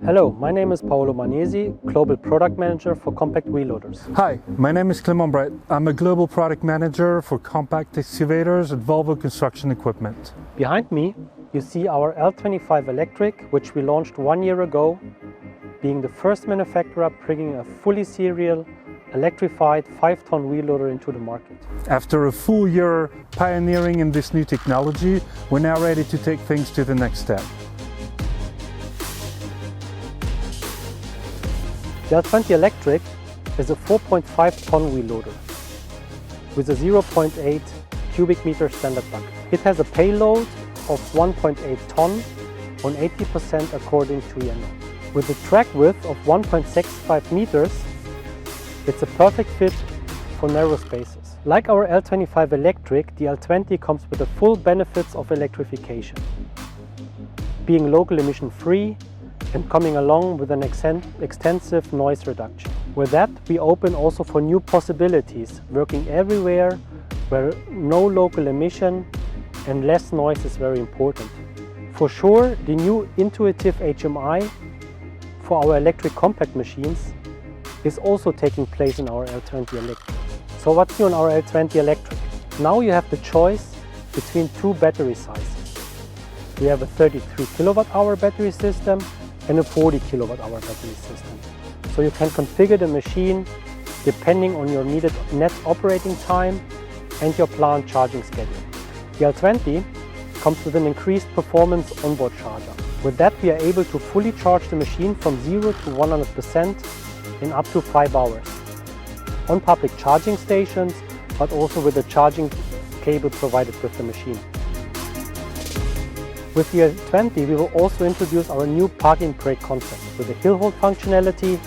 Hello, my name is Paolo Manesi, Global Product Manager for Compact Wheel Loaders. Hi, my name is Clément Brett. I'm a Global Product Manager for Compact Excavators at Volvo Construction Equipment. Behind me, you see our L25 electric, which we launched 1 year ago, being the first manufacturer bringing a fully serial, electrified 5-ton wheel loader into the market. After a full year pioneering in this new technology, we're now ready to take things to the next step. The L20 Electric is a 4.5-ton wheel loader with a 0.8 cubic meter standard bucket. It has a payload of 1.8 ton on 80% according to ENO. With a track width of 1.65 meters, it's a perfect fit for narrow spaces. Like our L25 Electric, the L20 comes with the full benefits of electrification, being local emission free and coming along with an extensive noise reduction. With that, we open also for new possibilities, working everywhere where no local emission and less noise is very important. For sure, the new intuitive HMI for our electric compact machines is also taking place in our L20 Electric. So what's new on our L20 Electric? Now you have the choice between two battery sizes. We have a 33 kWh battery system and a 40 kWh battery system. So you can configure the machine depending on your needed net operating time and your planned charging schedule. The L20 comes with an increased performance onboard charger. With that, we are able to fully charge the machine from 0 to 100% in up to 5 hours on public charging stations, but also with the charging cable provided with the machine. With the L20, we will also introduce our new parking brake concept with the hill hold functionality,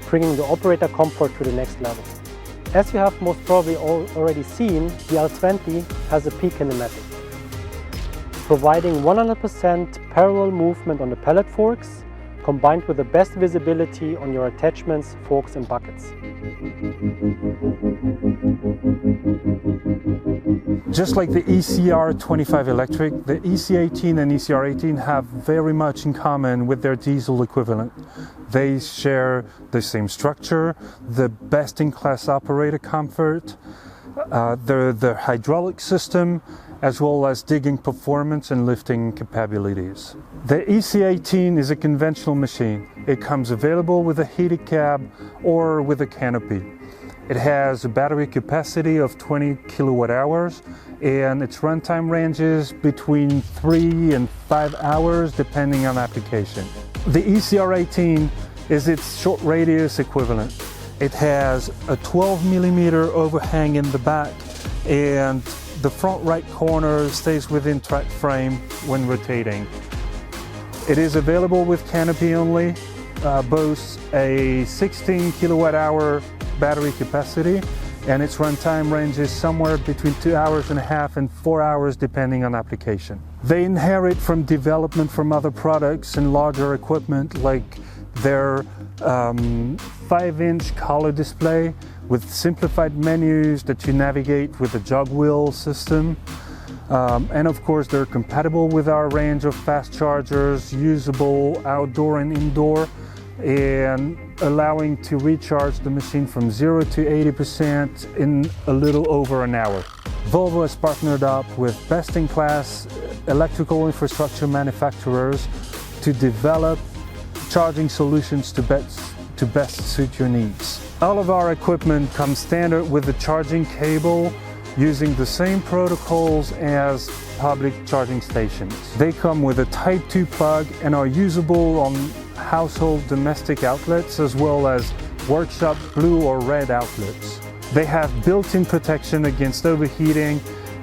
bringing the operator comfort to the next level. As you have most probably already seen, the L20 has a P-kinematic, providing 100% parallel movement on the pallet forks, combined with the best visibility on your attachments, forks and buckets. Just like the ECR25 Electric, the EC18 and ECR18 have very much in common with their diesel equivalent. They share the same structure, the best-in-class operator comfort, the hydraulic system, as well as digging performance and lifting capabilities. The EC18 is a conventional machine. It comes available with a heated cab or with a canopy. It has a battery capacity of 20 kilowatt hours and its runtime ranges between 3 and 5 hours depending on application. The ECR18 is its short radius equivalent. It has a 12 millimeter overhang in the back and the front right corner stays within track frame when rotating. It is available with canopy only, boasts a 16 kilowatt hour battery capacity, and its runtime ranges somewhere between 2.5 hours and 4 hours depending on application. They inherit from development from other products and larger equipment like their 5-inch color display with simplified menus that you navigate with a jog wheel system. And of course they're compatible with our range of fast chargers, usable outdoor and indoor, and allowing to recharge the machine from 0 to 80% in a little over an hour. Volvo has partnered up with best-in-class electrical infrastructure manufacturers to develop charging solutions to best suit your needs. All of our equipment comes standard with the charging cable using the same protocols as public charging stations. They come with a Type 2 plug and are usable on household domestic outlets as well as workshop blue or red outlets. They have built-in protection against overheating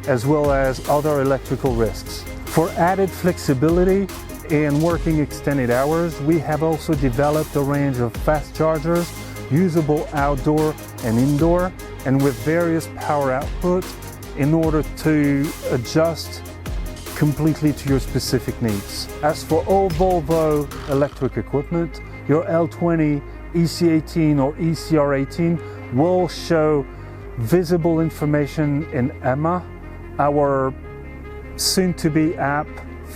as well as other electrical risks. For added flexibility and working extended hours, we have also developed a range of fast chargers, usable outdoor and indoor, and with various power output in order to adjust completely to your specific needs. As for all Volvo electric equipment, your L20, EC18 or ECR18 will show visible information in EMMA, our soon-to-be app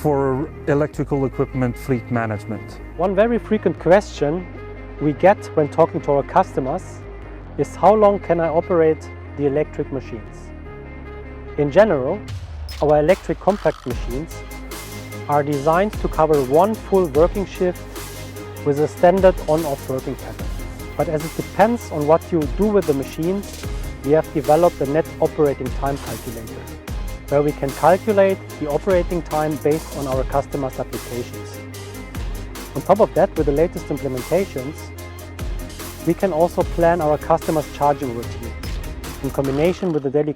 for electrical equipment fleet management. One very frequent question we get when talking to our customers is how long can I operate the electric machines? In general, our electric compact machines are designed to cover one full working shift with a standard on-off working pattern. But as it depends on what you do with the machines, we have developed a net operating time calculator, where we can calculate the operating time based on our customers' applications. On top of that, with the latest implementations, we can also plan our customers' charging routine in combination with the daily